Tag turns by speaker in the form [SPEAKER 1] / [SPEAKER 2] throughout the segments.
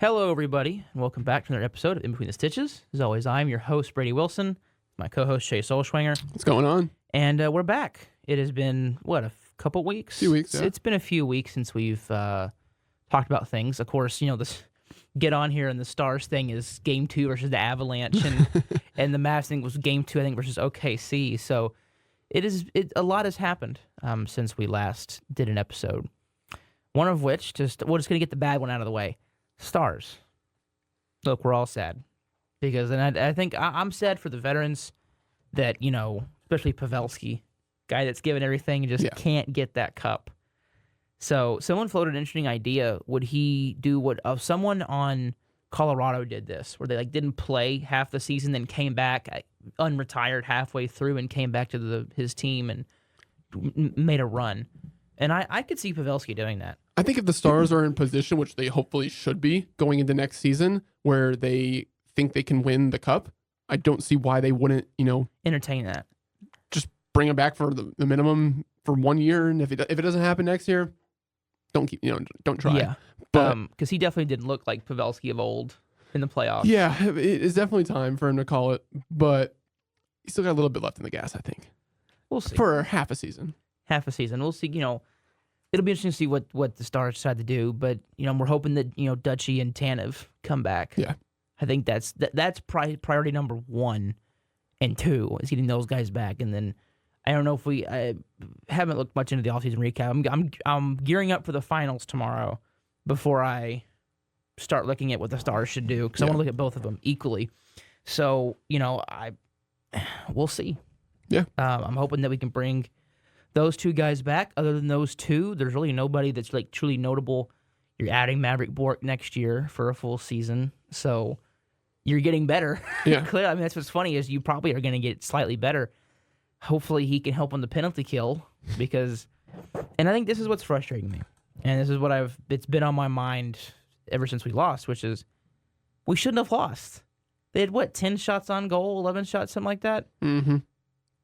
[SPEAKER 1] Hello, everybody, and welcome back to another episode of In Between the Stitches. As always, I'm your host, Brady Wilson, my co-host, Shay Solschwanger.
[SPEAKER 2] What's going on?
[SPEAKER 1] And we're back. It has been, a couple weeks?
[SPEAKER 2] Few weeks, yeah.
[SPEAKER 1] It's been a few weeks since we've talked about things. Of course, this get on here and the Stars thing is Game 2 versus the Avalanche, and and the Mavs thing was Game 2, I think, versus OKC. So a lot has happened since we last did an episode. One of which, we're just going to get the bad one out of the way. Stars. Look, we're all sad because, and I think I'm sad for the veterans that, especially Pavelski, guy that's given everything and just can't get that cup. So someone floated an interesting idea. Would he do what someone on Colorado did this, where they didn't play half the season, then came back unretired halfway through and came back to his team and made a run. And I could see Pavelski doing that.
[SPEAKER 2] I think if the Stars are in position, which they hopefully should be going into next season, where they think they can win the cup, I don't see why they wouldn't,
[SPEAKER 1] entertain that.
[SPEAKER 2] Just bring him back for the minimum for 1 year, and if it doesn't happen next year, don't try.
[SPEAKER 1] Yeah, but because he definitely didn't look like Pavelski of old in the playoffs.
[SPEAKER 2] Yeah, it's definitely time for him to call it, but he's still got a little bit left in the gas, I think.
[SPEAKER 1] We'll see
[SPEAKER 2] for half a season.
[SPEAKER 1] We'll see. It'll be interesting to see what the Stars decide to do, but we're hoping that Dutchy and Tanev come back.
[SPEAKER 2] Yeah,
[SPEAKER 1] I think that's priority number 1 and 2 is getting those guys back, and then I don't know if I haven't looked much into the offseason recap. I'm gearing up for the finals tomorrow before I start looking at what the Stars should do because I want to look at both of them equally. So we'll see.
[SPEAKER 2] Yeah,
[SPEAKER 1] I'm hoping that we can bring those two guys back. Other than those two, there's really nobody that's truly notable. You're adding Maverick Bork next year for a full season, so you're getting better.
[SPEAKER 2] Yeah,
[SPEAKER 1] Clearly, that's what's funny is you probably are going to get slightly better. Hopefully, he can help on the penalty kill and I think this is what's frustrating me, and this is what it's been on my mind ever since we lost, which is we shouldn't have lost. They had 10 shots on goal, 11 shots, something like that, and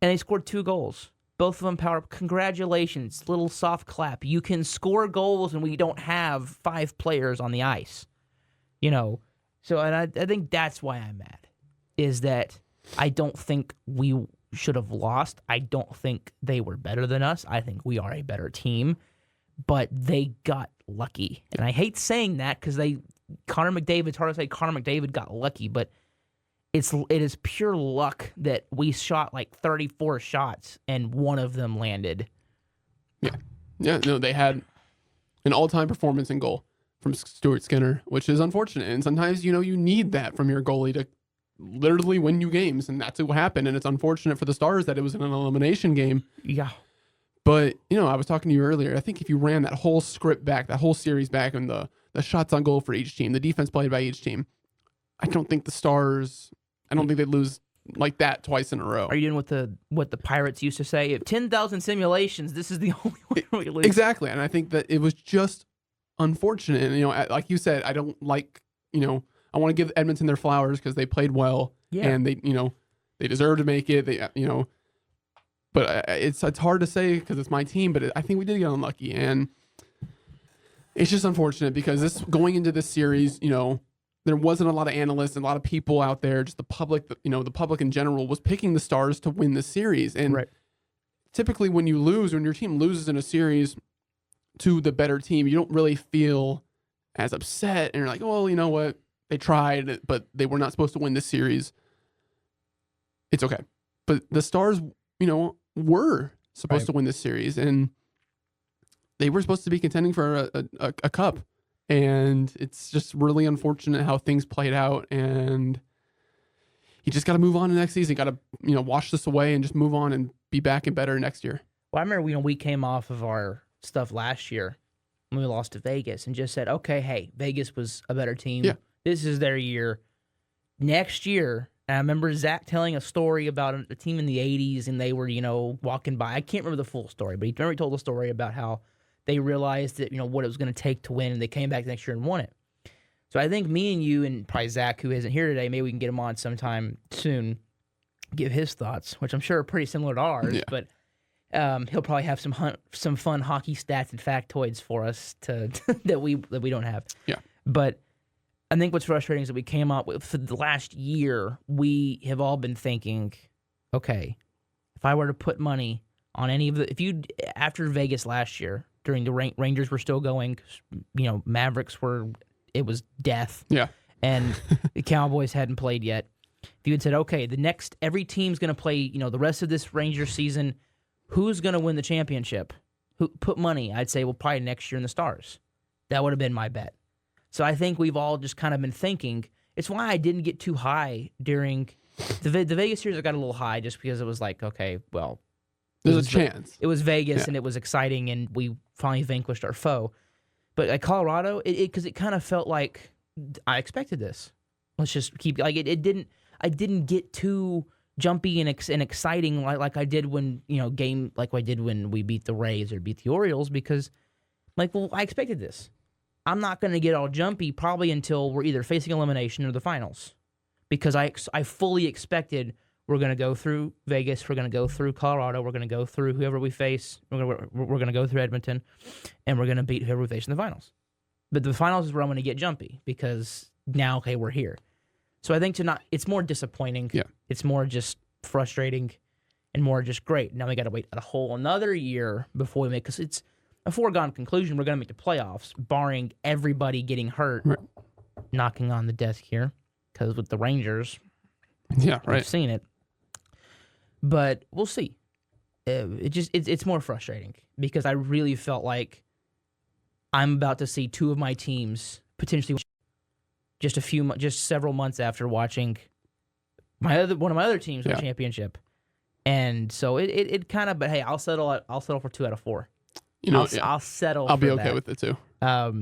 [SPEAKER 1] they scored 2 goals. Both of them power up. Congratulations. Little soft clap. You can score goals and we don't have 5 players on the ice. So and I think that's why I'm mad, is that I don't think we should have lost. I don't think they were better than us. I think we are a better team, but they got lucky. And I hate saying that because Connor McDavid, it's hard to say Connor McDavid got lucky, but it is pure luck that we shot 34 shots and one of them landed.
[SPEAKER 2] Yeah. No, they had an all-time performance in goal from Stuart Skinner, which is unfortunate. And sometimes, you need that from your goalie to literally win you games, and that's what happened. And it's unfortunate for the Stars that it was an elimination game.
[SPEAKER 1] Yeah.
[SPEAKER 2] But, I was talking to you earlier. I think if you ran that whole script back, that whole series back, and the shots on goal for each team, the defense played by each team, I don't think they'd lose like that twice in a row.
[SPEAKER 1] Are you doing what the Pirates used to say? If 10,000 simulations, this is the only way we lose.
[SPEAKER 2] Exactly. And I think that it was just unfortunate. And, like you said, I don't like, I want to give Edmonton their flowers because they played well.
[SPEAKER 1] Yeah.
[SPEAKER 2] And they deserve to make it. But it's hard to say because it's my team, but I think we did get unlucky. And it's just unfortunate because going into this series, there wasn't a lot of analysts and a lot of people out there. Just the public, the public in general was picking the Stars to win the series. And typically when your team loses in a series to the better team, you don't really feel as upset. And you're like, well, you know what? They tried, but they were not supposed to win this series. It's okay. But the Stars, were supposed to win this series. And they were supposed to be contending for a cup. And it's just really unfortunate how things played out, and you just got to move on to next season. Got to wash this away and just move on and be back and better next year.
[SPEAKER 1] Well, I remember we came off of our stuff last year when we lost to Vegas and just said, okay, hey, Vegas was a better team.
[SPEAKER 2] Yeah.
[SPEAKER 1] This is their year. Next year, and I remember Zach telling a story about a team in the 80s, and they were walking by. I can't remember the full story, but he told a story about how they realized that, what it was going to take to win, and they came back next year and won it. So I think me and you and probably Zach, who isn't here today, maybe we can get him on sometime soon, give his thoughts, which I'm sure are pretty similar to ours, but he'll probably have some fun hockey stats and factoids for us that we don't have.
[SPEAKER 2] Yeah.
[SPEAKER 1] But I think what's frustrating is that we came up with, for the last year, we have all been thinking, okay, if I were to put money on any of after Vegas last year, during the Rangers were still going, Mavericks it was death.
[SPEAKER 2] Yeah.
[SPEAKER 1] And the Cowboys hadn't played yet. If you had said, okay, every team's going to play, the rest of this Rangers season, who's going to win the championship? Who put money? I'd say, well, probably next year in the Stars. That would have been my bet. So I think we've all just kind of been thinking. It's why I didn't get too high during the Vegas series. I got a little high just because it was like, okay, well,
[SPEAKER 2] there's a chance.
[SPEAKER 1] It was Vegas and it was exciting, and we finally vanquished our foe. But at Colorado, because it kind of felt like I expected this. Let's just keep like it didn't. I didn't get too jumpy and exciting like I did when I did when we beat the Rays or beat the Orioles, because I expected this. I'm not going to get all jumpy probably until we're either facing elimination or the finals, because I fully expected we're going to go through Vegas, we're going to go through Colorado, we're going to go through whoever we face, we're going to go through Edmonton, and we're going to beat whoever we face in the finals. But the finals is where I'm going to get jumpy, because now, okay, we're here. So I think it's more disappointing.
[SPEAKER 2] Yeah.
[SPEAKER 1] It's more just frustrating and more just great. Now we got to wait a whole another year before we make, because it's a foregone conclusion we're going to make the playoffs, barring everybody getting hurt.
[SPEAKER 2] Right.
[SPEAKER 1] Knocking on the desk here, because with the Rangers,
[SPEAKER 2] yeah, right.
[SPEAKER 1] I've seen it. But we'll see. It's more frustrating because I really felt like I'm about to see two of my teams potentially just several months after watching one of my other teams win championship, and so it kind of. But hey, I'll settle for 2 out of 4. I'll settle.
[SPEAKER 2] I'll be
[SPEAKER 1] for
[SPEAKER 2] okay
[SPEAKER 1] that.
[SPEAKER 2] with it too.
[SPEAKER 1] But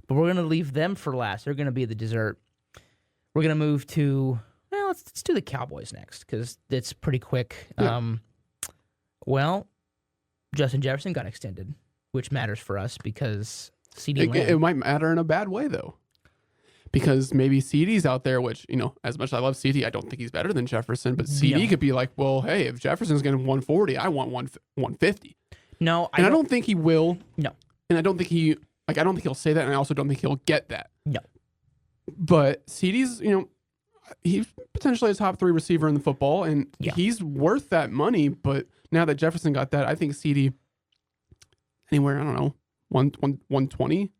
[SPEAKER 1] we're gonna leave them for last. They're gonna be the dessert. We're gonna move to. Well, let's do the Cowboys next, because it's pretty quick.
[SPEAKER 2] Yeah.
[SPEAKER 1] Justin Jefferson got extended, which matters for us because CD Lamb.
[SPEAKER 2] It might matter in a bad way, though, because maybe CD's out there, which, as much as I love CD, I don't think he's better than Jefferson, but CD could be like, well, hey, if Jefferson's getting 140, I want 150.
[SPEAKER 1] No,
[SPEAKER 2] I don't think he will.
[SPEAKER 1] No.
[SPEAKER 2] And I don't think he'll say that, and I also don't think he'll get that.
[SPEAKER 1] No.
[SPEAKER 2] But CD's, he's potentially a top 3 receiver in the football, and he's worth that money. But now that Jefferson got that, I think CD anywhere, I don't know, 120.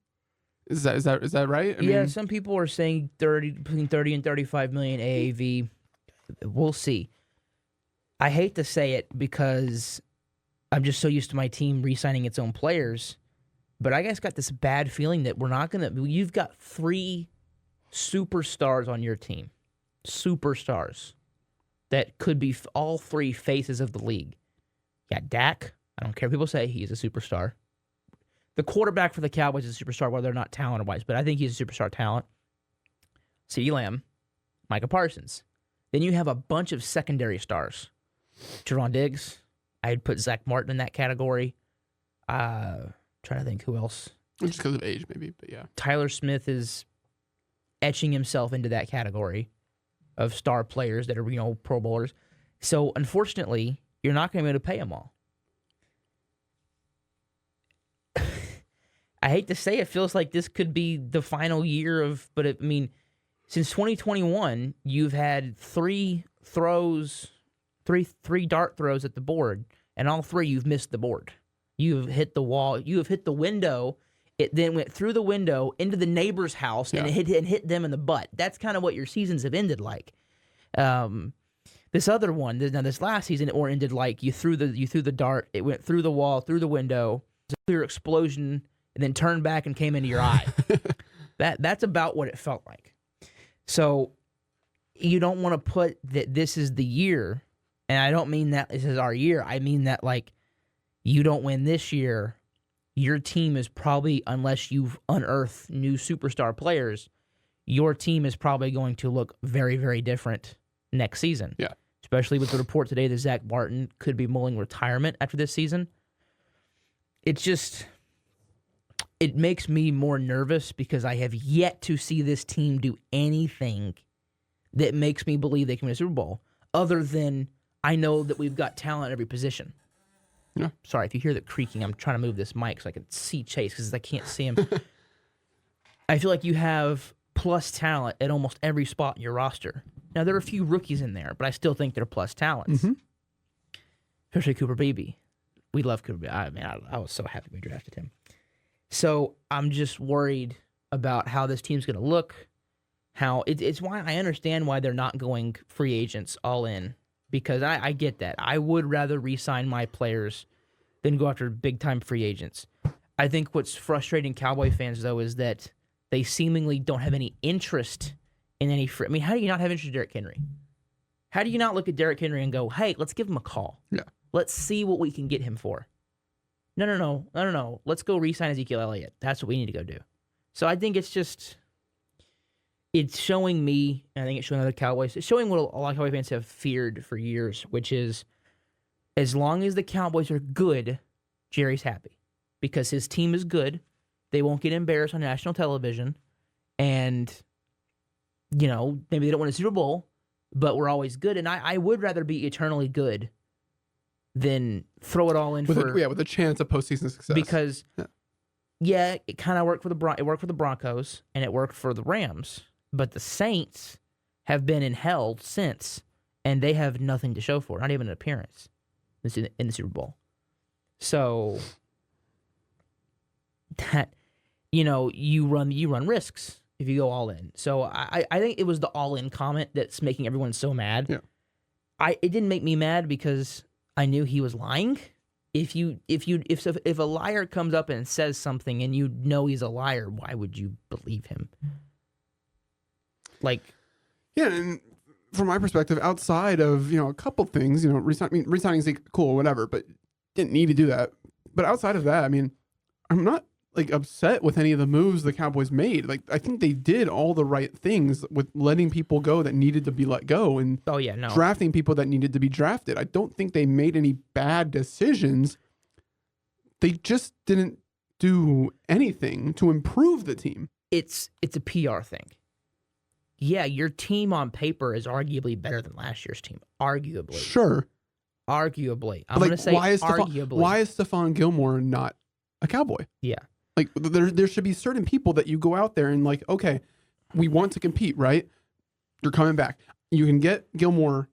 [SPEAKER 2] Is that right? I mean,
[SPEAKER 1] some people are saying between 30 and 35 million AAV. We'll see. I hate to say it because I'm just so used to my team re-signing its own players, but I guess got this bad feeling that we're not gonna. You've got 3 superstars on your team. Superstars that could be all 3 faces of the league. You got Dak. I don't care what people say, he's a superstar. The quarterback for the Cowboys is a superstar, whether or not talent-wise, but I think he's a superstar talent. CeeDee Lamb, Micah Parsons. Then you have a bunch of secondary stars. Trevon Diggs. I'd put Zach Martin in that category. Trying to think who else.
[SPEAKER 2] Just because of age, maybe, but yeah.
[SPEAKER 1] Tyler Smith is etching himself into that category of star players that are, Pro Bowlers. So, unfortunately, you're not going to be able to pay them all. I hate to say it, feels like this could be the final year since 2021, you've had 3 dart throws at the board, and all 3 you've missed the board. You have hit the wall. You have hit the window. It then went through the window into the neighbor's house and hit them in the butt. That's kind of what your seasons have ended like. This other one, this last season, it ended like you threw the dart. It went through the wall, through the window, a clear explosion, and then turned back and came into your eye. That's about what it felt like. So you don't want to put that this is the year, and I don't mean that this is our year. I mean that you don't win this year, your team is probably, unless you've unearthed new superstar players, your team is probably going to look very, very different next season.
[SPEAKER 2] Yeah.
[SPEAKER 1] Especially with the report today that Zach Martin could be mulling retirement after this season. It makes me more nervous because I have yet to see this team do anything that makes me believe they can win a Super Bowl, other than I know that we've got talent at every position.
[SPEAKER 2] Yeah.
[SPEAKER 1] Sorry, if you hear the creaking, I'm trying to move this mic so I can see Chase because I can't see him. I feel like you have plus talent at almost every spot in your roster. Now, there are a few rookies in there, but I still think they're plus talents.
[SPEAKER 2] Mm-hmm.
[SPEAKER 1] Especially Cooper Beebe. We love Cooper Beebe. I was so happy we drafted him. So I'm just worried about how this team's going to look. It's why I understand why they're not going free agents all in, because I get that. I would rather re-sign my players than go after big-time free agents. I think what's frustrating Cowboy fans, though, is that they seemingly don't have any interest in any free... I mean, how do you not have interest in Derrick Henry? How do you not look at Derrick Henry and go, hey, let's give him a call?
[SPEAKER 2] Yeah.
[SPEAKER 1] Let's see what we can get him for. No. Let's go re-sign Ezekiel Elliott. That's what we need to go do. So I think it's just... It's showing me, and I think it's showing other Cowboys, it's showing what a lot of Cowboy fans have feared for years, which is as long as the Cowboys are good, Jerry's happy. Because his team is good. They won't get embarrassed on national television. And, maybe they don't win a Super Bowl, but we're always good. And I would rather be eternally good than throw it all in
[SPEAKER 2] with a chance of postseason success.
[SPEAKER 1] Because, it kind of worked for the Broncos, and it worked for the Rams. But the Saints have been in hell since, and they have nothing to show for it, not even an appearance in the Super Bowl. So that you run risks if you go all in. So I think it was the all in comment that's making everyone so mad.
[SPEAKER 2] Yeah.
[SPEAKER 1] It didn't make me mad because I knew he was lying. If a liar comes up and says something and you know he's a liar, why would you believe him?
[SPEAKER 2] And from my perspective, outside of a couple things, re-signing Zeke, cool, whatever, but didn't need to do that. But outside of that, I mean, I'm not upset with any of the moves the Cowboys made. I think they did all the right things with letting people go that needed to be let go and drafting people that needed to be drafted. I don't think they made any bad decisions. They just didn't do anything to improve the team.
[SPEAKER 1] It's a PR thing. Yeah, your team on paper is arguably better than last year's team. Arguably.
[SPEAKER 2] Sure.
[SPEAKER 1] Arguably. I'm going to say arguably.
[SPEAKER 2] Why is Stephon Gilmore not a Cowboy?
[SPEAKER 1] Yeah.
[SPEAKER 2] There should be certain people that you go out there and okay, we want to compete, right? You're coming back. You can get Gilmore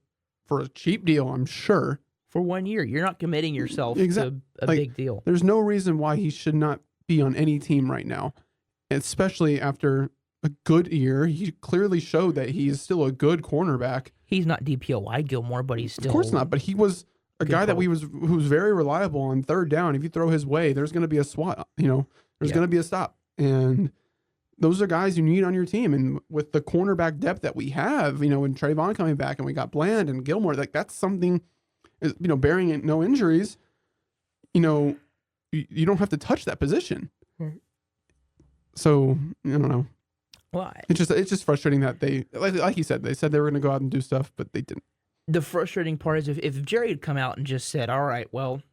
[SPEAKER 2] for a cheap deal, I'm sure.
[SPEAKER 1] For 1 year. You're not committing yourself to a big deal.
[SPEAKER 2] There's no reason why he should not be on any team right now, especially after a good year. He clearly showed that he is still a good cornerback.
[SPEAKER 1] He's not DPOY Gilmore, but he's still...
[SPEAKER 2] Of course not, but he was a guy that who's very reliable on third down. If you throw his way, there's going to be a swat, There's going to be a stop. And those are guys you need on your team. And with the cornerback depth that we have, and Trayvon coming back and we got Bland and Gilmore, that's something, bearing no injuries, you don't have to touch that position.
[SPEAKER 1] Right.
[SPEAKER 2] So, I don't know.
[SPEAKER 1] Well,
[SPEAKER 2] it's just frustrating that they, like you said, they said they were going to go out and do stuff, but they didn't.
[SPEAKER 1] The frustrating part is if Jerry had come out and just said, all right, well,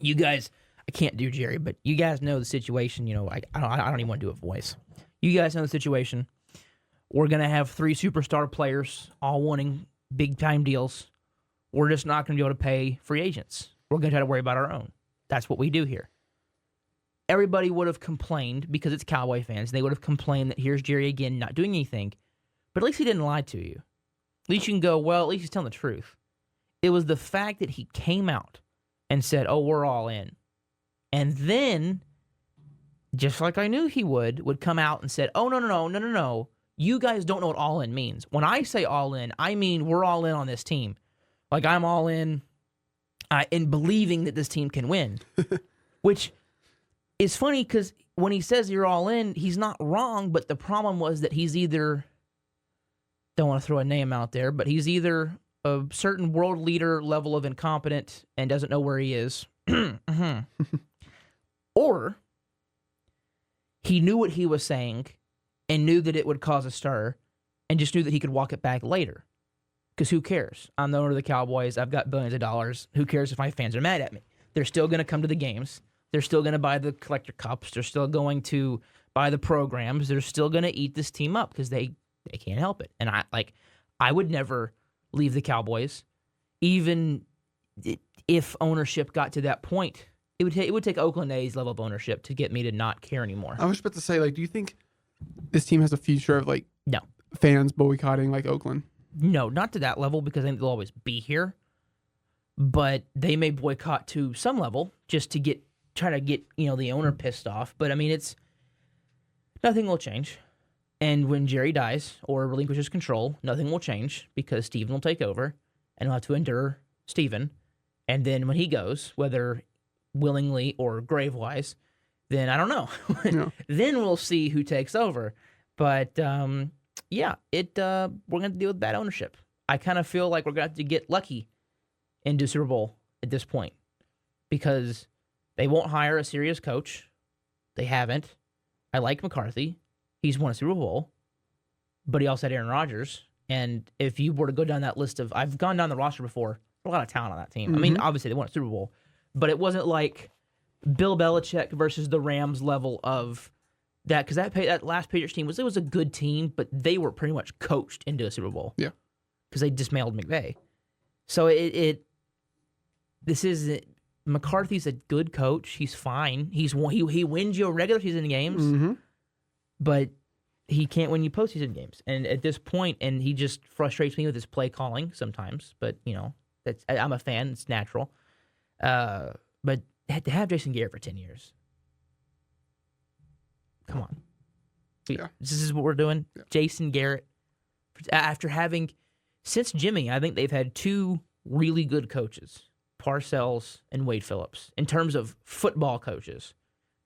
[SPEAKER 1] you guys, I can't do Jerry, but you guys know the situation. I don't even want to do a voice. You guys know the situation. We're going to have 3 superstar players all wanting big-time deals. We're just not going to be able to pay free agents. We're going to try to worry about our own. That's what we do here. Everybody would have complained because it's Cowboy fans. They would have complained that here's Jerry again not doing anything. But at least he didn't lie to you. At least you can go, well, at least he's telling the truth. It was the fact that he came out and said, oh, we're all in. And then, just like I knew he would come out and said, oh, no. You guys don't know what all in means. When I say all in, I mean we're all in on this team. I'm all in believing that this team can win. Which is funny because when he says you're all in, he's not wrong, but the problem was that he's either, don't want to throw a name out there, but he's either a certain world leader level of incompetent and doesn't know where he is, or he knew what he was saying and knew that it would cause a stir and just knew that he could walk it back later. Because who cares? I'm the owner of the Cowboys. I've got billions of dollars. Who cares if my fans are mad at me? They're still going to come to the games. They're still going to buy the collector cups. They're still going to buy the programs. They're still going to eat this team up because they can't help it. And I would never leave the Cowboys, even if ownership got to that point. It would take Oakland A's level of ownership to get me to not care anymore.
[SPEAKER 2] I was about to say, do you think this team has a future of like
[SPEAKER 1] No.
[SPEAKER 2] fans boycotting like Oakland?
[SPEAKER 1] No, not to that level because I think they'll always be here. But they may boycott to some level just to try to get the owner pissed off. But I mean, nothing will change. And when Jerry dies or relinquishes control, nothing will change because Steven will take over and he'll have to endure Steven. And then when he goes, whether willingly or grave-wise, then I don't know.
[SPEAKER 2] Yeah.
[SPEAKER 1] Then we'll see who takes over. But we're going to deal with bad ownership. I kind of feel like we're going to have to get lucky into Super Bowl at this point because they won't hire a serious coach. They haven't. I like McCarthy. He's won a Super Bowl, but he also had Aaron Rodgers. And if you were to go down that list I've gone down the roster before, a lot of talent on that team.
[SPEAKER 2] Mm-hmm.
[SPEAKER 1] I mean, obviously they won a Super Bowl, but it wasn't like Bill Belichick versus the Rams level of that because that last Patriots team was a good team, but they were pretty much coached into a Super Bowl.
[SPEAKER 2] Yeah,
[SPEAKER 1] because they dismantled McVay. So McCarthy's a good coach. He's fine. He wins you regular season games,
[SPEAKER 2] mm-hmm.
[SPEAKER 1] but he can't win you postseason games. And at this point, and he just frustrates me with his play calling sometimes. But I'm a fan. It's natural. But to have Jason Garrett for 10 years, come on.
[SPEAKER 2] Yeah.
[SPEAKER 1] This is what we're doing.
[SPEAKER 2] Yeah.
[SPEAKER 1] Jason Garrett, after having since Jimmy, I think they've had two really good coaches. Parcells and Wade Phillips in terms of football coaches.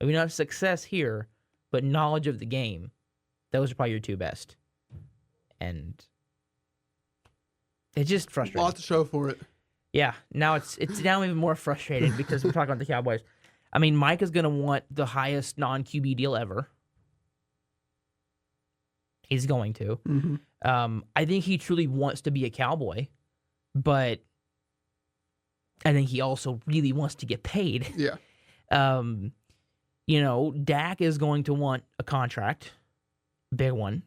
[SPEAKER 1] Maybe not success here, but knowledge of the game. Those are probably your two best. And it's just frustrating.
[SPEAKER 2] Lots to show for it.
[SPEAKER 1] Yeah, now it's now even more frustrating because we're talking about the Cowboys. I mean, Mike is going to want the highest non-QB deal ever. He's going to.
[SPEAKER 2] Mm-hmm.
[SPEAKER 1] I think he truly wants to be a Cowboy, but I think he also really wants to get paid.
[SPEAKER 2] Yeah.
[SPEAKER 1] Dak is going to want a contract, big one,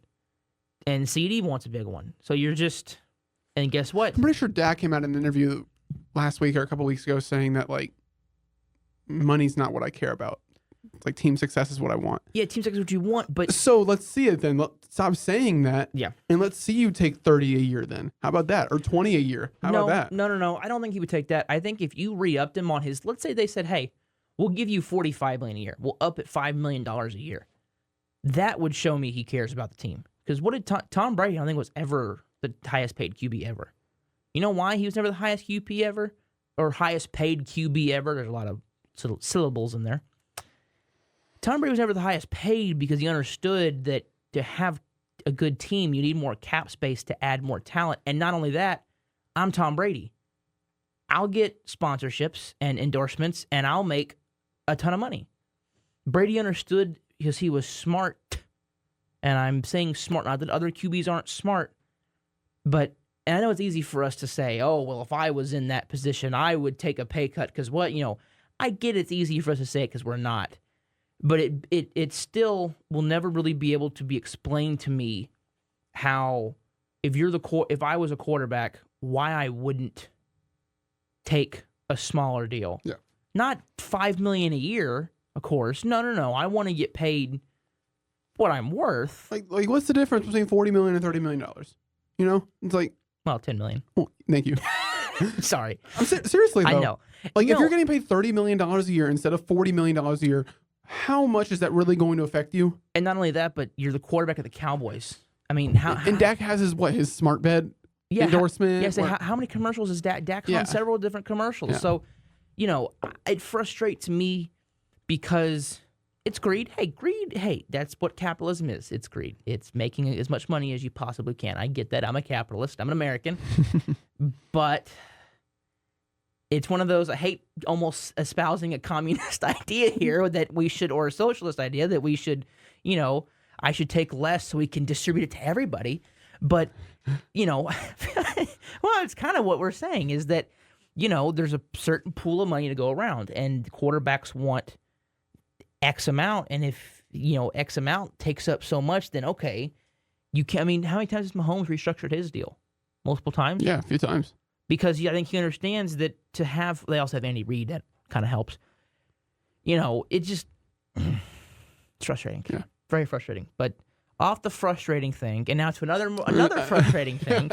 [SPEAKER 1] and CD wants a big one. So and guess what?
[SPEAKER 2] I'm pretty sure Dak came out in an interview last week or a couple weeks ago saying that like money's not what I care about. Like team success is what I want.
[SPEAKER 1] Yeah, team success is what you want, but
[SPEAKER 2] so let's see it then. Stop saying that.
[SPEAKER 1] Yeah.
[SPEAKER 2] And let's see you take 30 a year then. How about that? Or 20 a year. How about that?
[SPEAKER 1] No. I don't think he would take that. I think if you re-upped him on let's say they said, hey, we'll give you $45 million a year. We'll up it $5 million a year. That would show me he cares about the team. Because what did Tom Brady, I don't think, was ever the highest paid QB ever. You know why he was never the highest QB ever? Or highest paid QB ever? There's a lot of syllables in there. Tom Brady was never the highest paid because he understood that to have a good team, you need more cap space to add more talent. And not only that, I'm Tom Brady. I'll get sponsorships and endorsements, and I'll make a ton of money. Brady understood because he was smart. And I'm saying smart, not that other QBs aren't smart. But, and I know it's easy for us to say, oh, well, if I was in that position, I would take a pay cut because I get it's easy for us to say it because we're not. But it still will never really be able to be explained to me how if I was a quarterback, why I wouldn't take a smaller deal.
[SPEAKER 2] Yeah.
[SPEAKER 1] Not $5 million a year, of course. No. I want to get paid what I'm worth.
[SPEAKER 2] Like what's the difference between $40 million and $30 million? It's like
[SPEAKER 1] $10 million.
[SPEAKER 2] Well, thank you.
[SPEAKER 1] Sorry.
[SPEAKER 2] I'm seriously though.
[SPEAKER 1] I know.
[SPEAKER 2] If you're getting paid $30 million a year instead of $40 million a year, how much is that really going to affect you?
[SPEAKER 1] And not only that, but you're the quarterback of the Cowboys. I mean,
[SPEAKER 2] and Dak has his smart bed endorsement.
[SPEAKER 1] How many commercials is Dak? Dak's on several different commercials.
[SPEAKER 2] Yeah.
[SPEAKER 1] So, it frustrates me because it's greed. Hey, that's what capitalism is. It's greed. It's making as much money as you possibly can. I get that. I'm a capitalist. I'm an American. But it's one of those, I hate almost espousing a communist idea here that we should, or a socialist idea that we should, I should take less so we can distribute it to everybody. But, well, it's kind of what we're saying is that, there's a certain pool of money to go around and quarterbacks want X amount. And if, X amount takes up so much, then okay, you can, how many times has Mahomes restructured his deal? Multiple times?
[SPEAKER 2] Yeah, a few times.
[SPEAKER 1] Because I think he understands that they also have Andy Reid, that kind of helps. It just, it's frustrating.
[SPEAKER 2] Yeah.
[SPEAKER 1] Very frustrating. But off the frustrating thing, and now to another frustrating thing.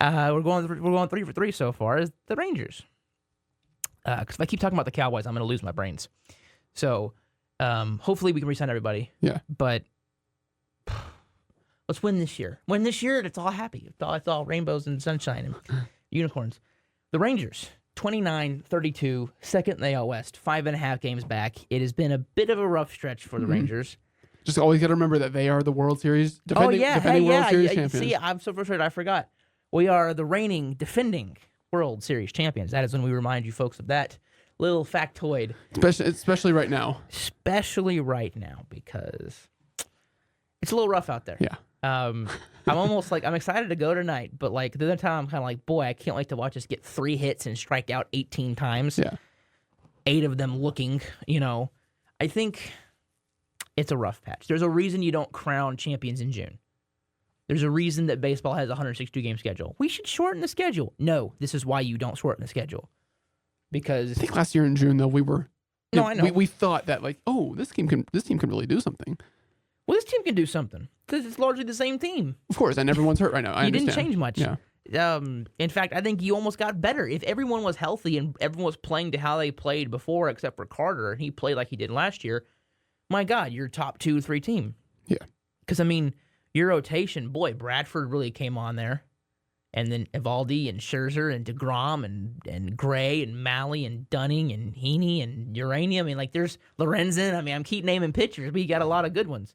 [SPEAKER 1] We're going 3 for 3 so far. Is the Rangers? Because if I keep talking about the Cowboys, I'm going to lose my brains. So hopefully we can re-sign everybody.
[SPEAKER 2] Yeah.
[SPEAKER 1] But let's win this year. Win this year, it's all happy. It's all rainbows and sunshine and unicorns. The Rangers, 29-32, second in the AL West, 5.5 games back. It has been a bit of a rough stretch for the Rangers.
[SPEAKER 2] Just always got to remember that they are the World Series defending World Series champions.
[SPEAKER 1] See, I'm so frustrated. I forgot. We are the reigning, defending World Series champions. That is when we remind you folks of that little factoid.
[SPEAKER 2] Especially right now.
[SPEAKER 1] Especially right now, because it's a little rough out there.
[SPEAKER 2] Yeah.
[SPEAKER 1] I'm almost like, I'm excited to go tonight, but like the other time I'm kind of like, boy, I can't wait to watch us get 3 hits and strike out 18 times.
[SPEAKER 2] Yeah.
[SPEAKER 1] 8 of them looking, I think it's a rough patch. There's a reason you don't crown champions in June. There's a reason that baseball has a 162-game schedule. We should shorten the schedule. No, this is why you don't shorten the schedule. Because
[SPEAKER 2] I think last year in June, though, we were...
[SPEAKER 1] No, I know.
[SPEAKER 2] We thought that, like, this team can really do something.
[SPEAKER 1] Well, this team can do something because it's largely the same team.
[SPEAKER 2] Of course, and everyone's hurt right now. I understand.
[SPEAKER 1] Didn't change much.
[SPEAKER 2] Yeah.
[SPEAKER 1] In fact, I think you almost got better. If everyone was healthy and everyone was playing to how they played before, except for Carter, and he played like he did last year, my God, you're top 2 or 3 team.
[SPEAKER 2] Yeah.
[SPEAKER 1] Because, your rotation, boy, Bradford really came on there. And then Evaldi and Scherzer and DeGrom and Gray and Malley and Dunning and Heaney and Uranium. There's Lorenzen. I'm keep naming pitchers, but you got a lot of good ones.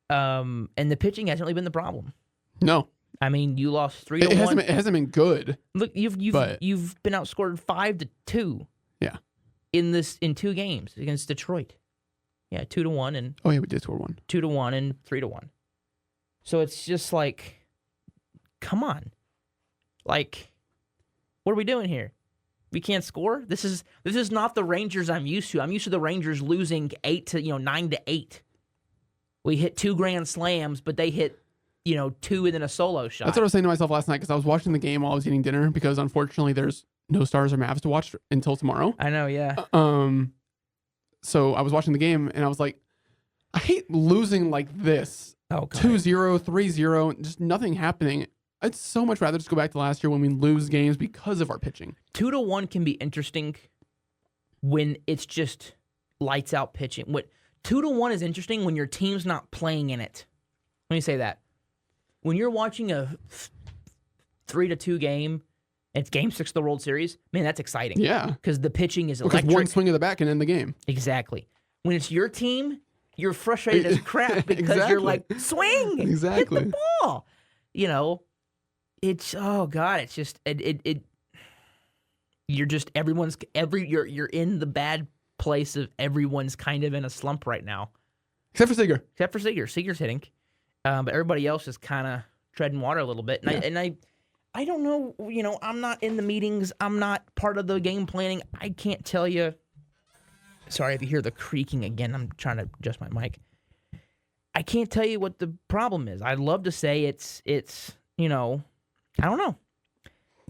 [SPEAKER 1] And the pitching hasn't really been the problem.
[SPEAKER 2] No.
[SPEAKER 1] You lost 3-1.
[SPEAKER 2] It hasn't been good.
[SPEAKER 1] Look, you've been outscored 5-2.
[SPEAKER 2] Yeah.
[SPEAKER 1] In 2 games against Detroit. Yeah, 2-1 and.
[SPEAKER 2] Oh yeah, we did score 1.
[SPEAKER 1] 2-1 and 3-1. So it's just like, come on. What are we doing here? We can't score? This is not the Rangers I'm used to. I'm used to the Rangers losing 9-8. We hit 2 grand slams, but they hit, 2 and then a solo shot.
[SPEAKER 2] That's what I was saying to myself last night because I was watching the game while I was eating dinner because unfortunately there's no Stars or Mavs to watch until tomorrow.
[SPEAKER 1] I know, yeah.
[SPEAKER 2] So I was watching the game and I was like, I hate losing like this.
[SPEAKER 1] Oh, God.
[SPEAKER 2] 2-0, 3-0, just nothing happening. I'd so much rather just go back to last year when we lose games because of our pitching.
[SPEAKER 1] 2-1 can be interesting when it's just lights out pitching. 2-1 is interesting when your team's not playing in it. Let me say that. When you're watching a 3-2 game, and it's Game 6 of the World Series, man, that's exciting.
[SPEAKER 2] Yeah.
[SPEAKER 1] Because the pitching is electric.
[SPEAKER 2] Because one swing of the bat can end the game.
[SPEAKER 1] Exactly. When it's your team, you're frustrated as crap because you're like, swing!
[SPEAKER 2] Exactly.
[SPEAKER 1] Hit the ball! It's it's just you're just you're in the bad place of everyone's kind of in a slump right now.
[SPEAKER 2] Except for Seager.
[SPEAKER 1] Seager's hitting. But everybody else is kind of treading water a little bit. And I don't know, I'm not in the meetings, I'm not part of the game planning. I can't tell you. Sorry if you hear the creaking again. I'm trying to adjust my mic. I can't tell you what the problem is. I'd love to say it's I don't know.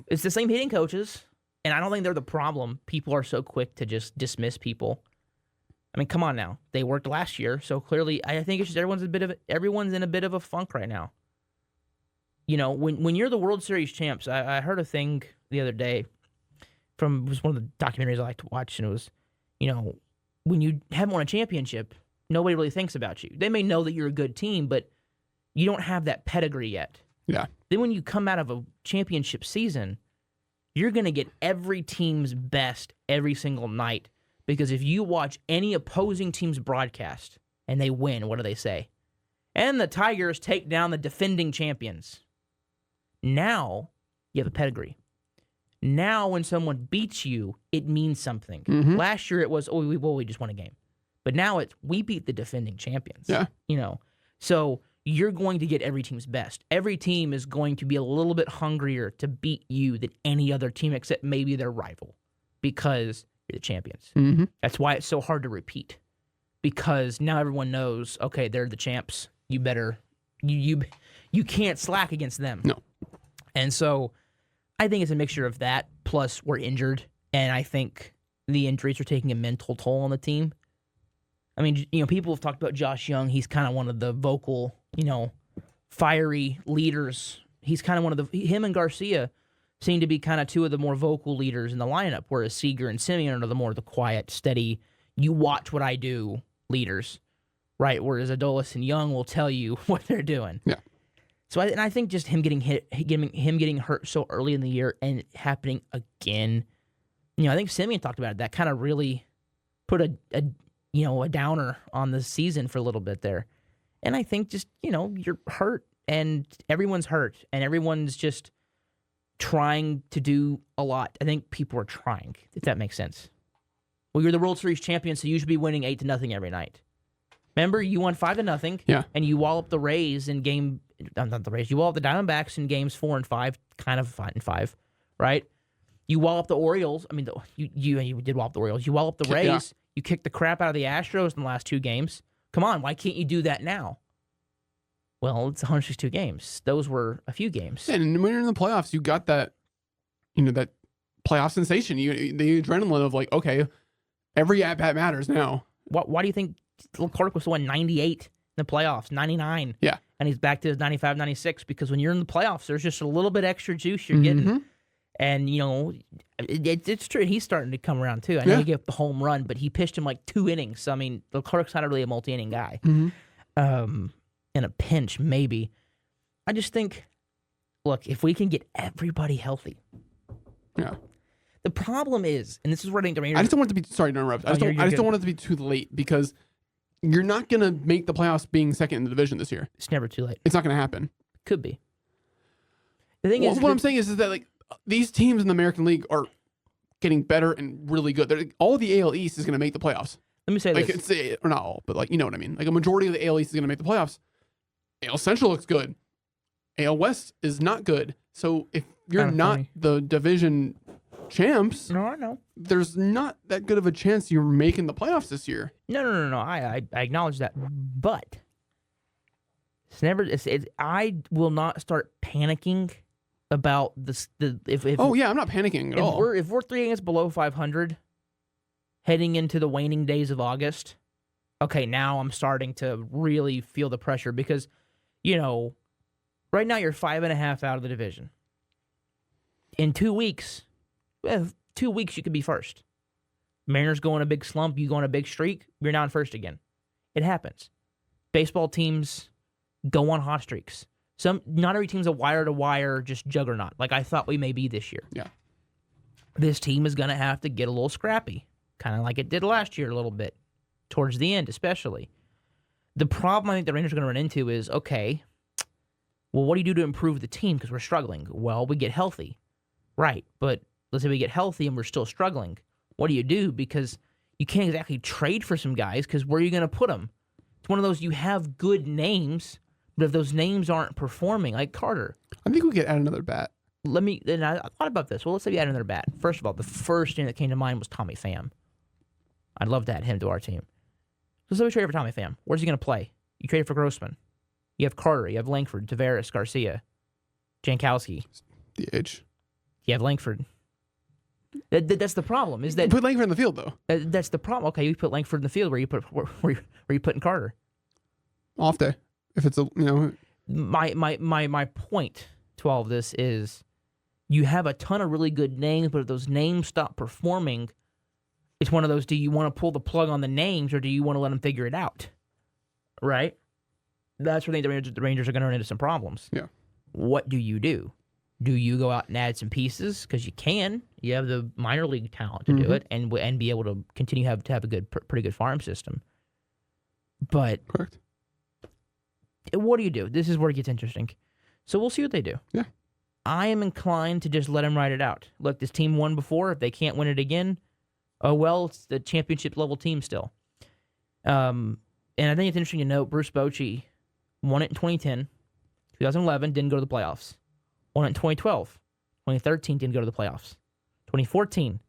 [SPEAKER 1] It's the same hitting coaches, and I don't think they're the problem. People are so quick to just dismiss people. Come on now. They worked last year, so clearly I think it's just everyone's in a bit of a funk right now. When you're the World Series champs, I heard a thing the other day it was one of the documentaries I like to watch, and it was, when you haven't won a championship, nobody really thinks about you. They may know that you're a good team, but you don't have that pedigree yet.
[SPEAKER 2] Yeah.
[SPEAKER 1] Then when you come out of a championship season, you're going to get every team's best every single night. Because if you watch any opposing team's broadcast and they win, what do they say? And the Tigers take down the defending champions. Now you have a pedigree. Now when someone beats you, it means something.
[SPEAKER 2] Mm-hmm.
[SPEAKER 1] Last year it was, we just won a game. But now it's, we beat the defending champions.
[SPEAKER 2] Yeah.
[SPEAKER 1] So you're going to get every team's best. Every team is going to be a little bit hungrier to beat you than any other team except maybe their rival because you're the champions.
[SPEAKER 2] Mm-hmm.
[SPEAKER 1] That's why it's so hard to repeat because now everyone knows, okay, they're the champs. You better, you can't slack against them.
[SPEAKER 2] No. And
[SPEAKER 1] so I think it's a mixture of that plus we're injured, and I think the injuries are taking a mental toll on the team. People have talked about Josh Young. He's kind of one of the vocal fiery leaders. He's kind of one of him and Garcia seem to be kind of two of the more vocal leaders in the lineup, whereas Seager and Simeon are the quiet, steady, you watch what I do leaders, right? Whereas Adolis and Young will tell you what they're doing.
[SPEAKER 2] Yeah.
[SPEAKER 1] So I think just him getting getting hurt so early in the year and it happening again, I think Simeon talked about it. That kind of really put a downer on the season for a little bit there. And I think just, you're hurt and everyone's hurt and everyone's just trying to do a lot. I think people are trying, if that makes sense. Well, you're the World Series champion, so you should be winning 8-0 every night. Remember, you won 5-0.
[SPEAKER 2] Yeah.
[SPEAKER 1] And you walloped the Rays in not the Rays. You walloped the Diamondbacks in games 4 and 5, kind of 5 and 5, right? You walloped the Orioles. I mean, you did wallop the Orioles. You walloped the Rays.
[SPEAKER 2] Yeah.
[SPEAKER 1] You kicked the crap out of the Astros in the last 2 games. Come on, why can't you do that now? Well, it's 162 games. Those were a few games.
[SPEAKER 2] And when you're in the playoffs, you got that, that playoff sensation. The adrenaline of like, okay, every at-bat matters now.
[SPEAKER 1] Why do you think Clark was won 98 in the playoffs, 99?
[SPEAKER 2] Yeah.
[SPEAKER 1] And he's back to his 95, 96? Because when you're in the playoffs, there's just a little bit extra juice you're getting. And, it's true. He's starting to come around, too. I know he gave up the home run, but he pitched him like 2 innings. So, I mean, Clark's not really a multi-inning guy. In a pinch, maybe. I just think, look, if we can get everybody healthy.
[SPEAKER 2] Yeah.
[SPEAKER 1] The problem is, and this is where I think the Rangers...
[SPEAKER 2] I just don't want it to be... Sorry to interrupt. I just don't want it to be too late because you're not going to make the playoffs being second in the division this year.
[SPEAKER 1] It's never too late.
[SPEAKER 2] It's not going to happen.
[SPEAKER 1] Could be. The thing is...
[SPEAKER 2] What I'm saying is that like these teams in the American League are getting better and really good. All of the AL East is going to make the playoffs.
[SPEAKER 1] Let me say
[SPEAKER 2] this. Or not all, but you know what I mean. Like a majority of the AL East is going to make the playoffs. AL Central looks good. AL West is not good. So if you're not the division champs,
[SPEAKER 1] no, I know.
[SPEAKER 2] There's not that good of a chance you're making the playoffs this year.
[SPEAKER 1] No. I acknowledge that, but it's never. I will not start panicking about this. If
[SPEAKER 2] I'm not panicking at all.
[SPEAKER 1] If we're 3 games below 500, heading into the waning days of August, okay, now I'm starting to really feel the pressure because, right now you're 5.5 out of the division. In 2 weeks, 2 weeks you could be first. Mariners go in a big slump, you go on a big streak, you're now in first again. It happens. Baseball teams go on hot streaks. Not every team's a wire-to-wire just juggernaut like I thought we may be this year.
[SPEAKER 2] Yeah.
[SPEAKER 1] This team is going to have to get a little scrappy, kind of like it did last year a little bit, towards the end especially. The problem I think the Rangers are going to run into is, okay, well, what do you do to improve the team because we're struggling? Well, we get healthy. Right, but let's say we get healthy and we're still struggling. What do you do? Because you can't exactly trade for some guys because where are you going to put them? It's one of those, you have good names, but if those names aren't performing, like Carter.
[SPEAKER 2] I think we could add another bat.
[SPEAKER 1] And I thought about this. Well, let's say we add another bat. First of all, the first name that came to mind was Tommy Pham. I'd love to add him to our team. So let's say we trade for Tommy Pham. Where's he going to play? You trade for Grossman. You have Carter. You have Langford, Tavares, Garcia, Jankowski.
[SPEAKER 2] DH.
[SPEAKER 1] You have Langford. That's the problem. Is that
[SPEAKER 2] put Langford in the field though?
[SPEAKER 1] That's the problem. Okay, you put Langford in the field. Where you putting Carter?
[SPEAKER 2] Off day. If it's
[SPEAKER 1] my point to all of this is, you have a ton of really good names, but if those names stop performing, it's one of those. Do you want to pull the plug on the names, or do you want to let them figure it out? Right. That's where I think the Rangers are going to run into some problems.
[SPEAKER 2] Yeah.
[SPEAKER 1] What do you do? Do you go out and add some pieces? Because you can. You have the minor league talent to do it and be able to continue to have a pretty good farm system. But
[SPEAKER 2] correct.
[SPEAKER 1] What do you do? This is where it gets interesting. So we'll see what they do.
[SPEAKER 2] Yeah.
[SPEAKER 1] I am inclined to just let them ride it out. Look, this team won before. If they can't win it again, oh well, it's the championship level team still. And I think it's interesting to note Bruce Bochy won it in 2010, 2011, didn't go to the playoffs. Won it in 2012, 2013, didn't go to the playoffs. 2014,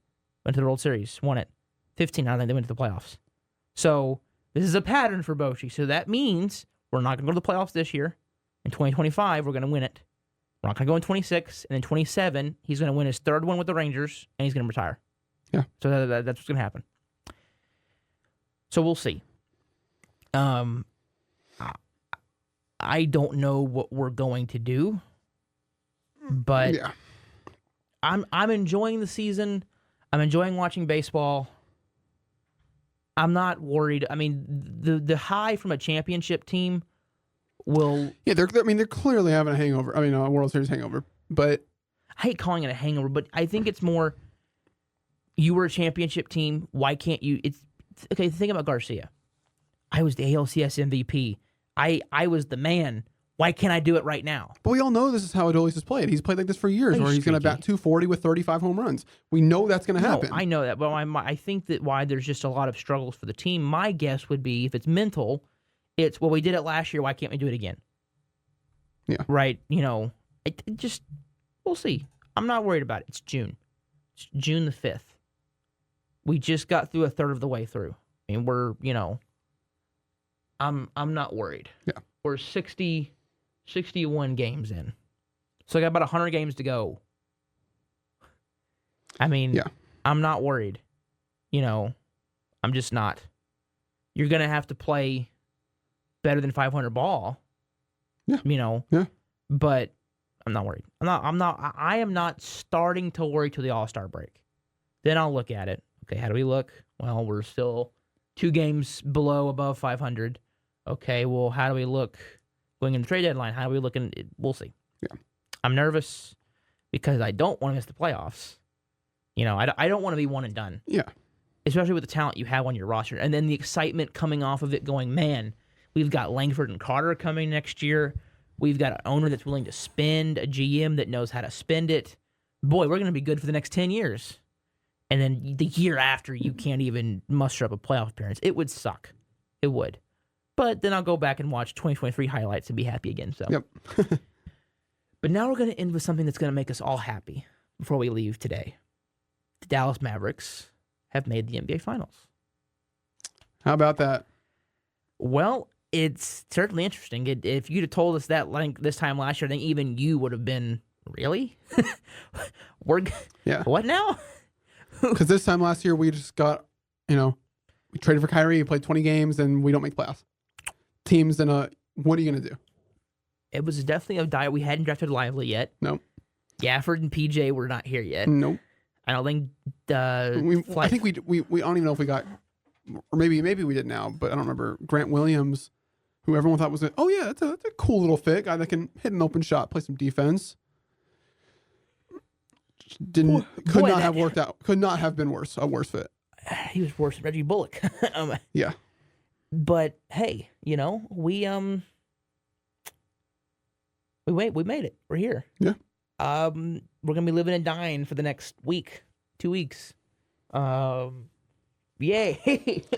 [SPEAKER 1] went to the World Series, won it. 15, I don't think they went to the playoffs. So this is a pattern for Bochy. So that means we're not going to go to the playoffs this year. In 2025, we're going to win it. We're not going to go in 26, and in 27, he's going to win his third one with the Rangers, and he's going to retire.
[SPEAKER 2] Yeah.
[SPEAKER 1] So that's what's going to happen. So we'll see. I don't know what we're going to do, but
[SPEAKER 2] Yeah.
[SPEAKER 1] I'm enjoying the season. I'm enjoying watching baseball. I'm not worried. I mean, the high from a championship team will.
[SPEAKER 2] Yeah, they're clearly having a hangover. I mean, a World Series hangover. But
[SPEAKER 1] I hate calling it a hangover, but I think it's more. You were a championship team. Why can't you? It's okay. Think about Garcia. I was the ALCS MVP. I was the man. Why can't I do it right now?
[SPEAKER 2] we all know this is how Adolis has played. He's played like this for years, where he's going to bat 240 with 35 home runs. We know that's going to happen.
[SPEAKER 1] No, I know that, but I think that why there's just a lot of struggles for the team. My guess would be if it's mental, it's well, we did it last year. Why can't we do it again?
[SPEAKER 2] Yeah.
[SPEAKER 1] Right. It just we'll see. I'm not worried about it. It's June. It's June the 5th. We just got through a third of the way through. I mean, we're I'm not worried.
[SPEAKER 2] Yeah.
[SPEAKER 1] We're 61 games in. So I got about 100 games to go. I mean,
[SPEAKER 2] yeah.
[SPEAKER 1] I'm not worried. I'm just not. You're going to have to play better than 500 ball.
[SPEAKER 2] Yeah.
[SPEAKER 1] Yeah. But I'm not worried. I am not starting to worry till the All-Star break. Then I'll look at it. Okay, how do we look? Well, we're still 2 games above 500. Okay, well, how do we look going in the trade deadline? How do we look in? We'll see.
[SPEAKER 2] Yeah.
[SPEAKER 1] I'm nervous because I don't want to miss the playoffs. I don't want to be one and done.
[SPEAKER 2] Yeah.
[SPEAKER 1] Especially with the talent you have on your roster. And then the excitement coming off of it going, man, we've got Langford and Carter coming next year. We've got an owner that's willing to spend, a GM that knows how to spend it. Boy, we're going to be good for the next 10 years. And then the year after, you can't even muster up a playoff appearance. It would suck. It would. But then I'll go back and watch 2023 highlights and be happy again. So.
[SPEAKER 2] Yep.
[SPEAKER 1] But now we're going to end with something that's going to make us all happy before we leave today. The Dallas Mavericks have made the NBA Finals.
[SPEAKER 2] How about that?
[SPEAKER 1] Well, it's certainly interesting. If you'd have told us that this time last year, I think even you would have been, really?
[SPEAKER 2] Yeah.
[SPEAKER 1] What now?
[SPEAKER 2] Because this time last year, we just got, we traded for Kyrie, he played 20 games, and we don't make playoffs. Teams, then what are you going to do?
[SPEAKER 1] It was definitely a diet. We hadn't drafted Lively yet.
[SPEAKER 2] Nope.
[SPEAKER 1] Gafford and PJ were not here yet.
[SPEAKER 2] Nope.
[SPEAKER 1] I don't think
[SPEAKER 2] I think we don't even know if we got, or maybe we did now, but I don't remember. Grant Williams, who everyone thought was that's a cool little fit, guy that can hit an open shot, play some defense. Could not have worked out. Could not have been worse. A worse fit.
[SPEAKER 1] He was worse than Reggie Bullock.
[SPEAKER 2] Yeah.
[SPEAKER 1] But hey, we made it. We're here.
[SPEAKER 2] Yeah.
[SPEAKER 1] We're gonna be living and dying for the next 2 weeks. Yay!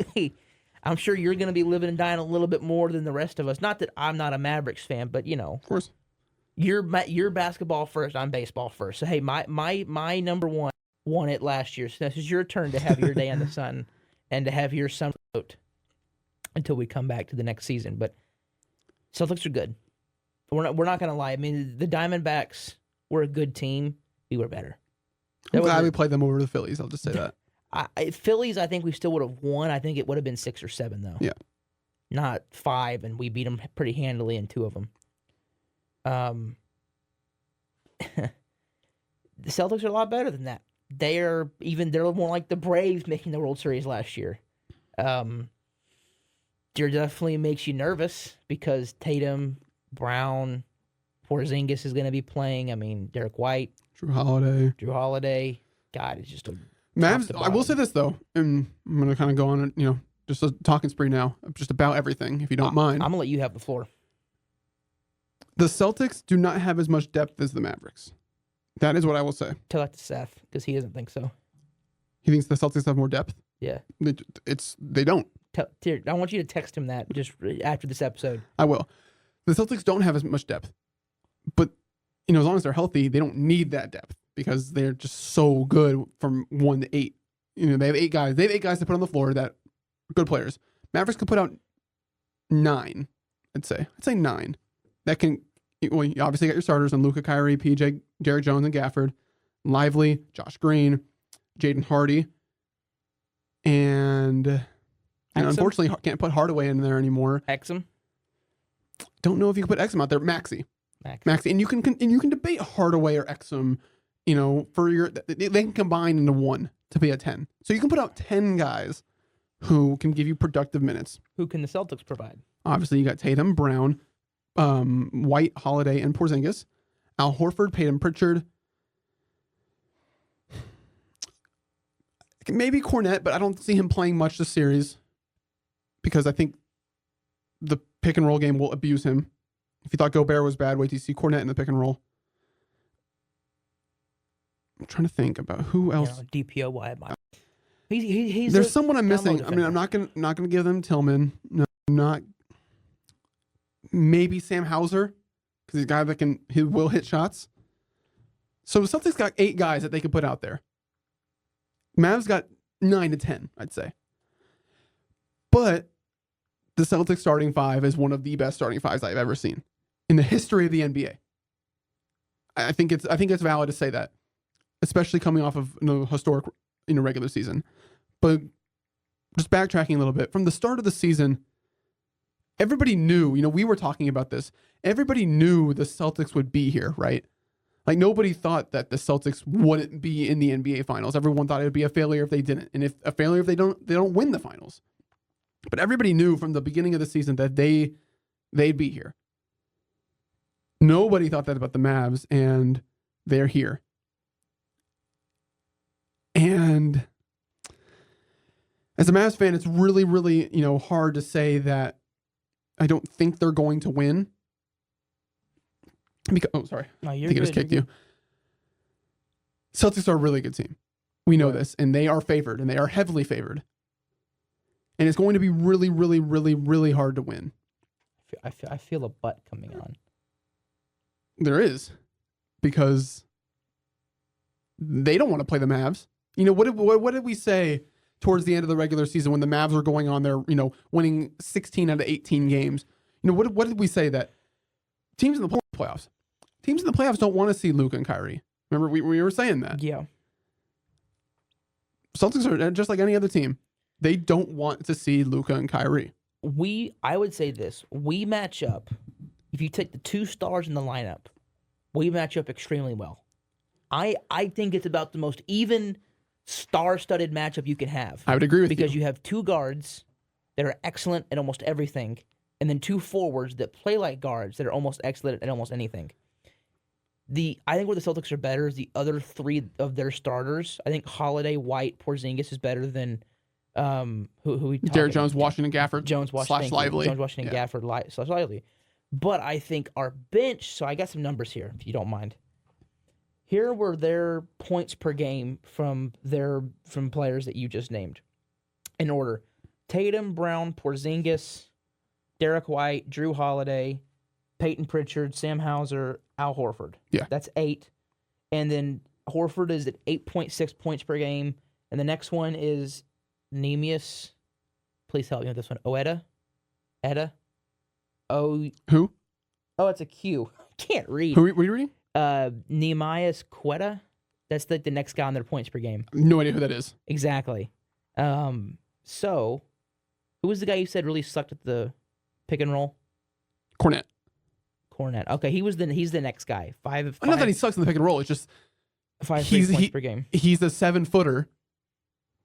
[SPEAKER 1] I'm sure you're gonna be living and dying a little bit more than the rest of us. Not that I'm not a Mavericks fan, but
[SPEAKER 2] of course,
[SPEAKER 1] you're basketball first. I'm baseball first. So hey, my number one won it last year. So this is your turn to have your day in the sun and to have your sun float until we come back to the next season. But Celtics are good. We're not gonna lie. I mean, the Diamondbacks were a good team. We were better.
[SPEAKER 2] I'm glad we played them over the Phillies. I'll just say that.
[SPEAKER 1] Phillies, I think we still would have won. I think it would have been 6 or 7 though.
[SPEAKER 2] Yeah.
[SPEAKER 1] Not 5, and we beat them pretty handily in 2 of them. The Celtics are a lot better than that. They're more like the Braves making the World Series last year. There definitely makes you nervous because Tatum, Brown, Porzingis is going to be playing. I mean, Derek White,
[SPEAKER 2] Drew Holiday.
[SPEAKER 1] God, it's just a
[SPEAKER 2] Mavs. I will say this though, and I'm going to kind of go on, just a talking spree now, just about everything, if you don't mind.
[SPEAKER 1] I'm going to let you have the floor.
[SPEAKER 2] The Celtics do not have as much depth as the Mavericks. That is what I will say.
[SPEAKER 1] Tell that to Seth because he doesn't think so.
[SPEAKER 2] He thinks the Celtics have more depth?
[SPEAKER 1] Yeah.
[SPEAKER 2] They don't.
[SPEAKER 1] I want you to text him that just after this episode.
[SPEAKER 2] I will. The Celtics don't have as much depth. But, as long as they're healthy, they don't need that depth because they're just so good from 1 to 8. They have 8 guys. They have 8 guys to put on the floor that are good players. Mavericks could put out 9, I'd say. 9. That can, well, you obviously got your starters on Luka, Kyrie, PJ, Derek Jones, and Gafford, Lively, Josh Green, Jaden Hardy, and unfortunately can't put Hardaway in there anymore.
[SPEAKER 1] Exum.
[SPEAKER 2] Don't know if you can put Exum out there. Maxey.
[SPEAKER 1] Max.
[SPEAKER 2] And you can debate Hardaway or Exum, for they can combine into one to be a 10. So you can put out 10 guys who can give you productive minutes.
[SPEAKER 1] Who can the Celtics provide?
[SPEAKER 2] Obviously, you got Tatum, Brown, White, Holiday, and Porzingis. Al Horford, Peyton Pritchard. Maybe Cornette, but I don't see him playing much this series because I think the pick and roll game will abuse him. If you thought Gobert was bad, wait till you see Cornette in the pick and roll. I'm trying to think about who else.
[SPEAKER 1] DPOY. He's
[SPEAKER 2] There's someone I'm missing. I mean, I'm not gonna give them Tillman. No, I'm not. Maybe Sam Hauser, because he's a guy that will hit shots. So the Celtics got 8 guys that they could put out there. Mavs got 9 to 10, I'd say. But the Celtics starting 5 is one of the best starting 5s I've ever seen in the history of the NBA. I think it's valid to say that, especially coming off of historic regular season. But just backtracking a little bit, from the start of the season, everybody knew, we were talking about this. Everybody knew the Celtics would be here, right? Like, nobody thought that the Celtics wouldn't be in the NBA Finals. Everyone thought it would be a failure if they didn't, and if a failure if they don't win the Finals. But everybody knew from the beginning of the season that they'd be here. Nobody thought that about the Mavs, and they're here. And as a Mavs fan, it's really, really, hard to say that I don't think they're going to win. Sorry.
[SPEAKER 1] No,
[SPEAKER 2] I think I just kicked you. Celtics are a really good team. We know this, and they are favored, and they are heavily favored. And it's going to be really, really, really, really hard to win.
[SPEAKER 1] I feel a butt coming on.
[SPEAKER 2] There is, because they don't want to play the Mavs. What did we say towards the end of the regular season when the Mavs were going on there, winning 16 out of 18 games? What did we say that teams in the playoffs? Teams in the playoffs don't want to see Luka and Kyrie. Remember, we were saying that.
[SPEAKER 1] Yeah.
[SPEAKER 2] Celtics are just like any other team. They don't want to see Luka and Kyrie.
[SPEAKER 1] I would say this. We match up. If you take the 2 stars in the lineup, we match up extremely well. I think it's about the most even star-studded matchup you can have.
[SPEAKER 2] I would agree with you.
[SPEAKER 1] Because you have 2 guards that are excellent at almost everything, and then 2 forwards that play like guards that are almost excellent at almost anything. I think where the Celtics are better is the other 3 of their starters. I think Holiday, White, Porzingis is better than who we
[SPEAKER 2] Derek Jones, Washington, Gafford,
[SPEAKER 1] Jones, Washington,
[SPEAKER 2] Lively.
[SPEAKER 1] Jones, Washington, Gafford, / Lively. But I think our bench. So I got some numbers here, if you don't mind. Here were their points per game from players that you just named, in order: Tatum, Brown, Porzingis, Derek White, Drew Holiday, Peyton Pritchard, Sam Hauser, Al Horford.
[SPEAKER 2] Yeah,
[SPEAKER 1] that's 8. And then Horford is at 8.6 points per game, and the next one is Neemias. Please help me with this one. Etta.
[SPEAKER 2] Who?
[SPEAKER 1] Oh, it's a Q. Can't read.
[SPEAKER 2] Who are you reading?
[SPEAKER 1] Nehemias Quetta. That's the next guy on their points per game.
[SPEAKER 2] No idea who that is.
[SPEAKER 1] Exactly. So, who was the guy you said really sucked at the pick and roll?
[SPEAKER 2] Cornette.
[SPEAKER 1] Okay, he's the next guy. Five.
[SPEAKER 2] Not that he sucks in the pick and roll. It's just
[SPEAKER 1] 5 points per game.
[SPEAKER 2] He's a 7-footer,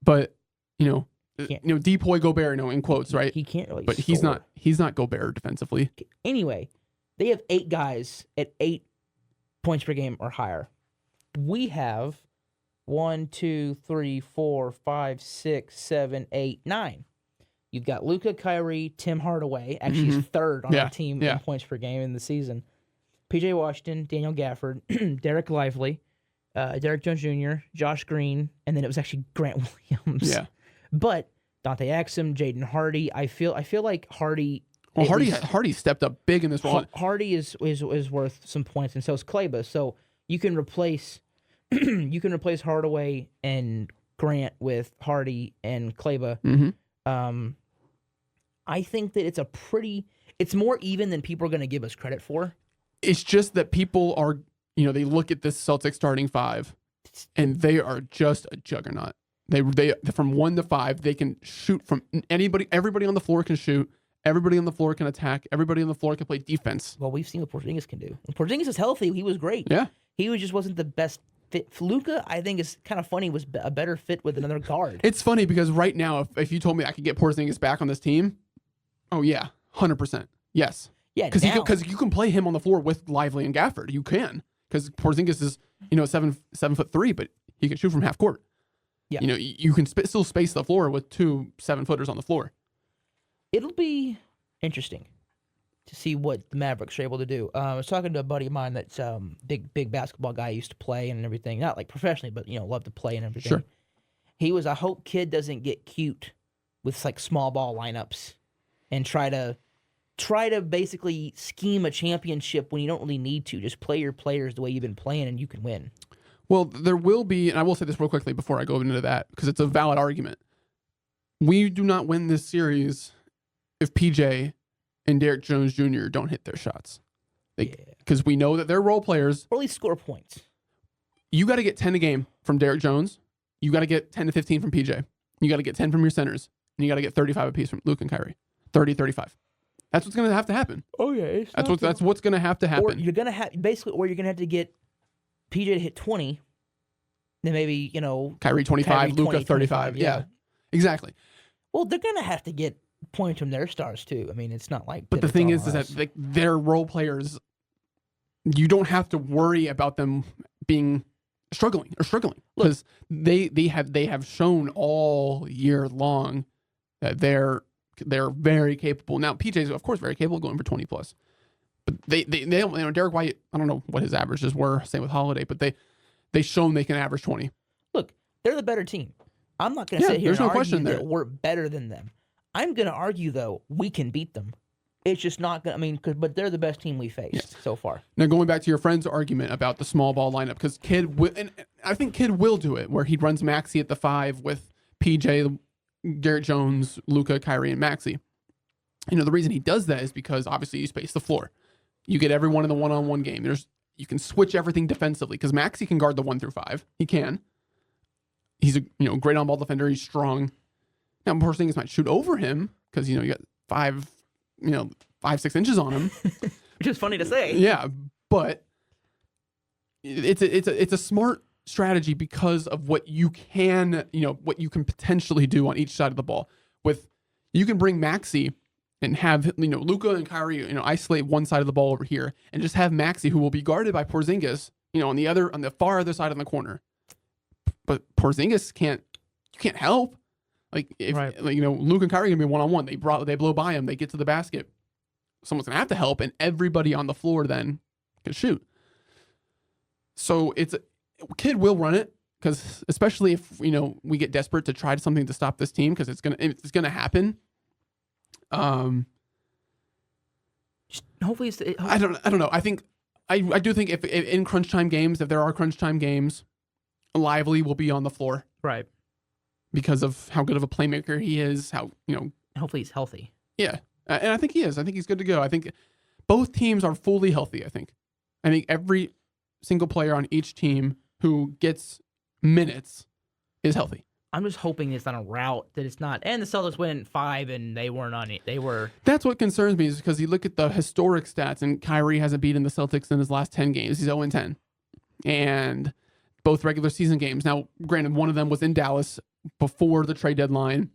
[SPEAKER 2] but Depoy Gobert, in quotes, right?
[SPEAKER 1] He can't really.
[SPEAKER 2] But
[SPEAKER 1] score.
[SPEAKER 2] he's not Gobert defensively.
[SPEAKER 1] Anyway, they have 8 guys at 8 points per game or higher. We have 1, 2, 3, 4, 5, 6, 7, 8, 9. You've got Luka, Kyrie, Tim Hardaway. Actually, he's 3rd on our team in points per game in the season. PJ Washington, Daniel Gafford, Derek Lively, Derek Jones Jr., Josh Green, and then it was actually Grant Williams.
[SPEAKER 2] Yeah.
[SPEAKER 1] But Dante Exum, Jaden Hardy. I feel like Hardy.
[SPEAKER 2] Well, Hardy stepped up big in this one.
[SPEAKER 1] Hardy is worth some points, and so is Kleba. So you can replace Hardaway and Grant with Hardy and Kleba.
[SPEAKER 2] Mm-hmm.
[SPEAKER 1] I think that it's more even than people are going to give us credit for.
[SPEAKER 2] It's just that people are, they look at this Celtics starting 5, and they are just a juggernaut. They from 1 to 5, they can shoot from everybody on the floor can shoot. Everybody on the floor can attack. Everybody on the floor can play defense.
[SPEAKER 1] Well, we've seen what Porzingis can do. When Porzingis is healthy, he was great.
[SPEAKER 2] Yeah.
[SPEAKER 1] Just wasn't the best fit. Luka, I think, is kind of funny, was a better fit with another guard.
[SPEAKER 2] It's funny because right now, if you told me I could get Porzingis back on this team, oh yeah, 100%. Yes.
[SPEAKER 1] Yeah,
[SPEAKER 2] because you can play him on the floor with Lively and Gafford. You can, because Porzingis is 7'3", but he can shoot from half court.
[SPEAKER 1] Yeah.
[SPEAKER 2] You can still space the floor with 2 7-footers on the floor.
[SPEAKER 1] It'll be interesting to see what the Mavericks are able to do. I was talking to a buddy of mine that's big basketball guy, used to play and everything, not like professionally, but loved to play and everything.
[SPEAKER 2] Sure.
[SPEAKER 1] He was, I hope Kid doesn't get cute with like small ball lineups and try to basically scheme a championship when you don't really need to. Just play your players the way you've been playing and you can win.
[SPEAKER 2] Well, there will be, and I will say this real quickly before I go into that, because it's a valid argument. We do not win this series if PJ and Derek Jones Jr. don't hit their shots. Because we know that they're role players.
[SPEAKER 1] Or at least score points.
[SPEAKER 2] You got to get 10 a game from Derek Jones. You got to get 10 to 15 from PJ. You got to get 10 from your centers. And you got to get 35 apiece from Luke and Kyrie. 30, 35. That's what's going to have to happen.
[SPEAKER 1] Oh, yeah.
[SPEAKER 2] That's what's going to have to happen.
[SPEAKER 1] Or you're going to have to get PJ to hit 20. Then maybe,
[SPEAKER 2] Kyrie 25, Luka 35. Yeah, exactly.
[SPEAKER 1] Well, they're going to have to get points from their stars, too. I mean, it's not like...
[SPEAKER 2] But the thing is that they're role players. You don't have to worry about them being struggling because they have shown all year long that they're very capable. Now PJ is of course very capable of going for 20 plus, but they Derek White, I don't know what his averages were, same with Holiday, but they shown they can average 20.
[SPEAKER 1] Look, they're the better team. I'm not going to sit here
[SPEAKER 2] there's
[SPEAKER 1] and
[SPEAKER 2] no question
[SPEAKER 1] argue
[SPEAKER 2] there.
[SPEAKER 1] that we're better than them. I'm going to argue though we can beat them. It's just not going to, but they're the best team we faced so far.
[SPEAKER 2] Now, going back to your friend's argument about the small ball lineup, because and I think Kid will do it, where he runs Maxey at the 5 with PJ, Derek Jones, Luka, Kyrie, and Maxey. The reason he does that is because obviously you space the floor. You get everyone in the one-on-one game. You can switch everything defensively, because Maxey can guard the 1 through 5. He can. He's a great on-ball defender. He's strong. Now, Porzingis might shoot over him because you got 5-6 inches on him,
[SPEAKER 1] which is funny to say.
[SPEAKER 2] Yeah, but it's a smart strategy because of what you can potentially do on each side of the ball. You can bring Maxey and have Luka and Kyrie isolate one side of the ball over here, and just have Maxey, who will be guarded by Porzingis on the far other side in the corner. But Porzingis can't help. Luke and Kyrie are gonna be one-on-one. They blow by him. They get to the basket. Someone's gonna have to help, and everybody on the floor then can shoot. So Kid will run it, because especially if we get desperate to try something to stop this team, because it's gonna happen.
[SPEAKER 1] Hopefully,
[SPEAKER 2] I don't know. I think I do think if in crunch time games, if there are crunch time games, Lively will be on the floor,
[SPEAKER 1] right?
[SPEAKER 2] Because of how good of a playmaker he is.
[SPEAKER 1] Hopefully he's healthy.
[SPEAKER 2] Yeah, and I think he is. I think he's good to go. I think both teams are fully healthy. I think every single player on each team who gets minutes is healthy.
[SPEAKER 1] I'm just hoping it's not a rout, that it's not. And the Celtics went 5 and they weren't on it. They were.
[SPEAKER 2] That's what concerns me, is because you look at the historic stats, and Kyrie hasn't beaten the Celtics in his last 10 games. He's 0-10, and both regular season games. Now, granted, one of them was in Dallas before the trade deadline,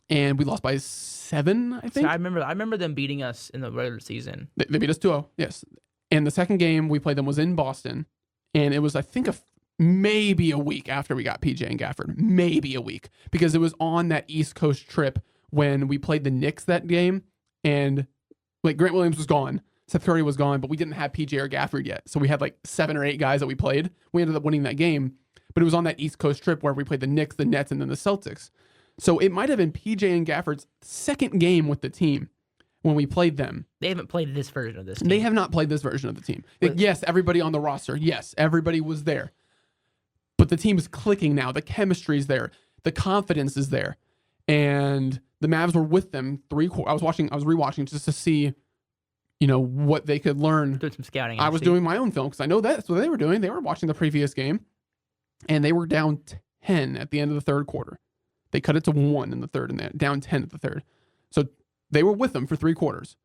[SPEAKER 2] and we lost by 7, I think.
[SPEAKER 1] So I remember them beating us in the regular season.
[SPEAKER 2] They beat us 2-0, yes. And the second game we played them was in Boston, and it was, I think, maybe a week after we got PJ and Gafford. Maybe a week, because it was on that East Coast trip when we played the Knicks that game, and Grant Williams was gone. Seth Curry was gone, but we didn't have PJ or Gafford yet. So we had 7 or 8 guys that we played. We ended up winning that game. But it was on that East Coast trip where we played the Knicks, the Nets, and then the Celtics. So it might have been PJ and Gafford's second game with the team when we played them.
[SPEAKER 1] They haven't played this version of this team.
[SPEAKER 2] They have not played this version of the team. Yes, everybody on the roster. Yes, everybody was there. But the team is clicking now. The chemistry is there. The confidence is there. And the Mavs were with them I was rewatching just to see what they could learn.
[SPEAKER 1] Doing some scouting.
[SPEAKER 2] I was doing my own film because I know that's what they were doing. They were watching the previous game. And they were down 10 at the end of the third quarter. They cut it to 1 in the third, and they're down 10 at the third. So They were with them for 3 quarters,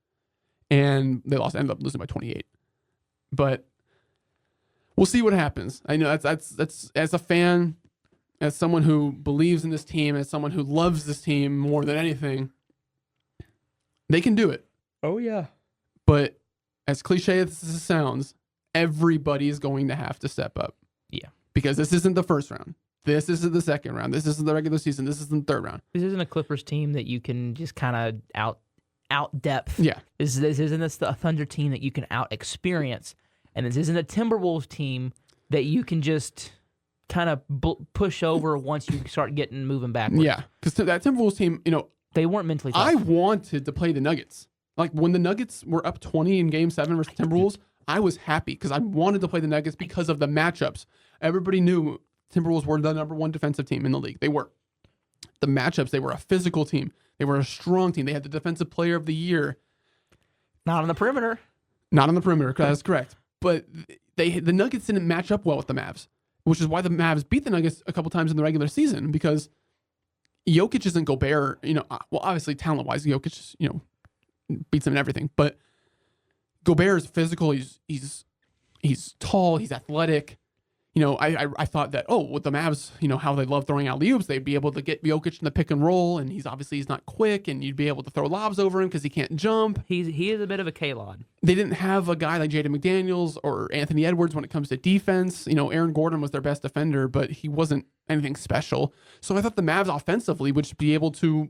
[SPEAKER 2] and they ended up losing by 28. But we'll see what happens. I know that's as a fan, as someone who believes in this team, as someone who loves this team more than anything, they can do it.
[SPEAKER 1] Oh, yeah.
[SPEAKER 2] But as cliche as this sounds, everybody is going to have to step up.
[SPEAKER 1] Yeah.
[SPEAKER 2] Because this isn't the first round. This isn't the second round. This isn't the regular season. This isn't the third round.
[SPEAKER 1] This isn't a Clippers team that you can just kind of out depth.
[SPEAKER 2] Yeah.
[SPEAKER 1] This isn't a Thunder team that you can out experience. And this isn't a Timberwolves team that you can just kind of push over once you start moving backwards.
[SPEAKER 2] Yeah. Because that Timberwolves team,
[SPEAKER 1] they weren't mentally tough.
[SPEAKER 2] I wanted to play the Nuggets. Like when the Nuggets were up 20 in Game 7 versus Timberwolves, I was happy because I wanted to play the Nuggets because of the matchups. Everybody knew Timberwolves were the number 1 defensive team in the league. They were. The matchups, they were a physical team. They were a strong team. They had the defensive player of the year.
[SPEAKER 1] Not on the perimeter.
[SPEAKER 2] Not on the perimeter, that's correct. But the Nuggets didn't match up well with the Mavs, which is why the Mavs beat the Nuggets a couple times in the regular season because Jokic isn't Gobert. Well, obviously talent-wise, Jokic, beats them in everything. But Gobert is physical. He's tall. He's athletic. I thought that, with the Mavs, how they love throwing alley-oops, they'd be able to get Jokic in the pick and roll, and he's not quick, and you'd be able to throw lobs over him because he can't jump.
[SPEAKER 1] He is a bit of a K-Lod.
[SPEAKER 2] They didn't have a guy like Jaden McDaniels or Anthony Edwards when it comes to defense. Aaron Gordon was their best defender, but he wasn't anything special. So I thought the Mavs offensively would be able to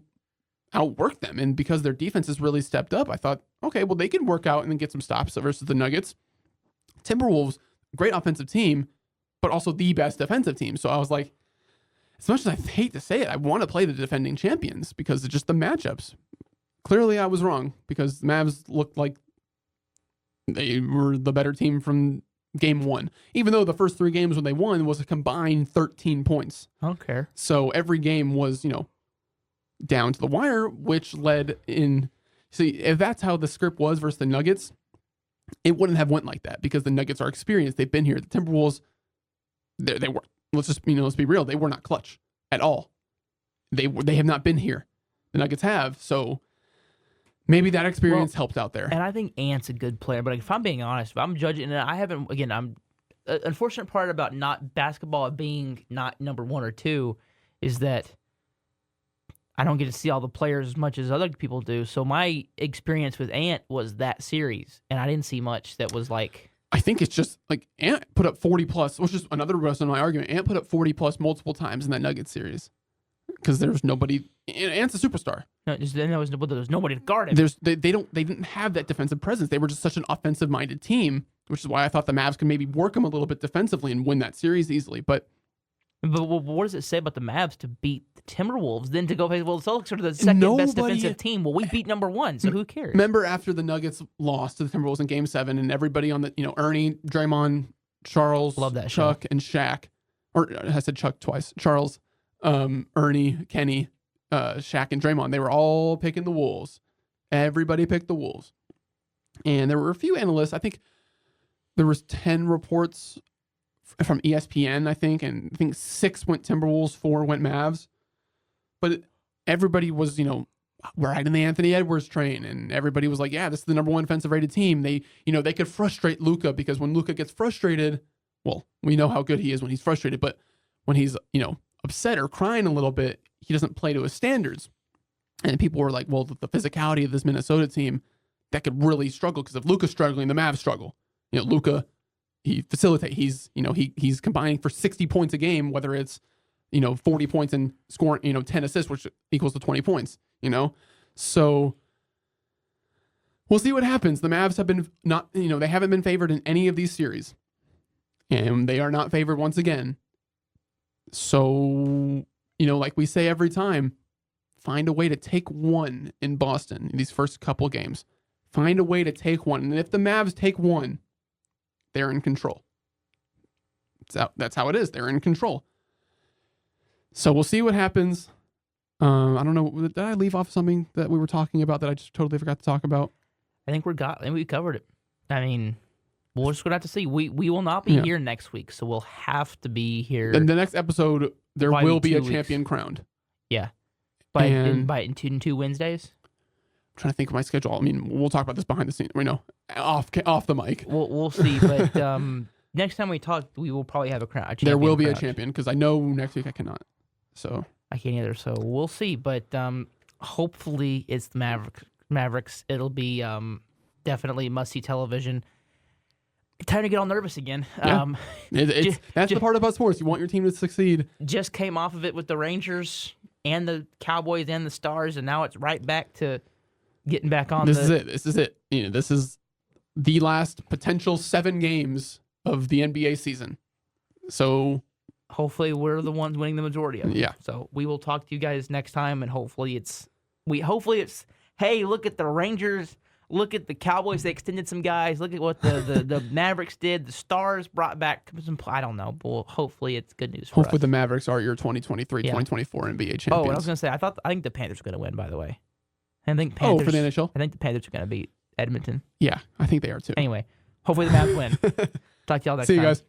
[SPEAKER 2] outwork them, and because their defense has really stepped up, I thought, okay, well, they can work out and then get some stops versus the Nuggets. Timberwolves, great offensive team, but also the best defensive team. So I was like, as much as I hate to say it, I want to play the defending champions because it's just the matchups. Clearly, I was wrong because the Mavs looked like they were the better team from Game 1. Even though the first 3 games when they won was a combined 13 points.
[SPEAKER 1] I don't care.
[SPEAKER 2] So every game was, down to the wire, which led in... See, if that's how the script was versus the Nuggets, it wouldn't have went like that because the Nuggets are experienced. They've been here. The Timberwolves... They were, let's be real. They were not clutch at all. They have not been here. The Nuggets have. So maybe that experience helped out there.
[SPEAKER 1] And I think Ant's a good player. But if I'm being honest, if I'm judging, and I haven't, again, unfortunate part about not basketball being not number 1 or 2 is that I don't get to see all the players as much as other people do. So my experience with Ant was that series. And I didn't see much that was like...
[SPEAKER 2] I think it's just like Ant put up 40 plus, which is another rest of my argument. Ant put up 40 plus multiple times in that Nuggets series because there's nobody. Ant's a superstar.
[SPEAKER 1] No, there was nobody to guard him.
[SPEAKER 2] They didn't have that defensive presence. They were just such an offensive minded team, which is why I thought the Mavs could maybe work them a little bit defensively and win that series easily. But
[SPEAKER 1] what does it say about the Mavs to beat the Timberwolves? Then to go, the Celtics are the second best defensive team. Well, we beat number 1, so who cares?
[SPEAKER 2] Remember after the Nuggets lost to the Timberwolves in Game 7, and everybody on the Ernie, Draymond, Charles,
[SPEAKER 1] Love that
[SPEAKER 2] Chuck, and Shaq, or I said Chuck twice. Charles, Ernie, Kenny, Shaq, and Draymond. They were all picking the Wolves. Everybody picked the Wolves, and there were a few analysts. I think there was 10 reports from ESPN, I think, and I think 6 went Timberwolves, 4 went Mavs. But everybody was, riding the Anthony Edwards train, and everybody was like, yeah, this is the number 1 defensive rated team. They could frustrate Luka because when Luka gets frustrated, well, we know how good he is when he's frustrated, but when he's, upset or crying a little bit, he doesn't play to his standards. And people were like, well, the physicality of this Minnesota team, that could really struggle because if Luka's struggling, the Mavs struggle. Luka, he facilitates. He's combining for 60 points a game, whether it's 40 points and scoring 10 assists, which equals to 20 points. So we'll see what happens. The Mavs have been they haven't been favored in any of these series, and they are not favored once again. So like we say every time, find a way to take one in Boston in these first couple games. Find a way to take one, and if the Mavs take one, they're in control. That's how it is. They're in control. So we'll see what happens. I don't know. Did I leave off something that we were talking about that I just totally forgot to talk about?
[SPEAKER 1] I think we covered it. I mean, we're just going to have to see. We will not be here next week, so we'll have to be here.
[SPEAKER 2] In the next episode, there will be a champion crowned.
[SPEAKER 1] Yeah. In 2 Wednesdays?
[SPEAKER 2] I'm trying to think of my schedule. I mean, we'll talk about this behind the scenes. We know off the mic.
[SPEAKER 1] We'll see. But next time we talk, we will probably have a crown.
[SPEAKER 2] There will be a champion because I know next week I cannot. So
[SPEAKER 1] I can't either. So we'll see. But hopefully it's the Mavericks. It'll be definitely must-see television. Time to get all nervous again.
[SPEAKER 2] Yeah. That's the part about sports. You want your team to succeed.
[SPEAKER 1] Just came off of it with the Rangers and the Cowboys and the Stars, and now it's right back to getting back on. This is
[SPEAKER 2] it. This is the last potential 7 games of the NBA season. So
[SPEAKER 1] hopefully we're the ones winning the majority of it.
[SPEAKER 2] Yeah.
[SPEAKER 1] So we will talk to you guys next time, and hopefully it's hey, look at the Rangers. Look at the Cowboys. They extended some guys. Look at what the Mavericks did. The Stars brought back some. I don't know. But hopefully it's good news for us.
[SPEAKER 2] Hopefully the Mavericks are your 2023-2024 NBA champions.
[SPEAKER 1] Oh, and I was going to say, I think the Panthers are going to win, by the way. For the NHL? I think the Panthers are going to beat Edmonton.
[SPEAKER 2] Yeah, I think they are too.
[SPEAKER 1] Anyway, hopefully the Mavs win. Talk to y'all next time.
[SPEAKER 2] See you guys.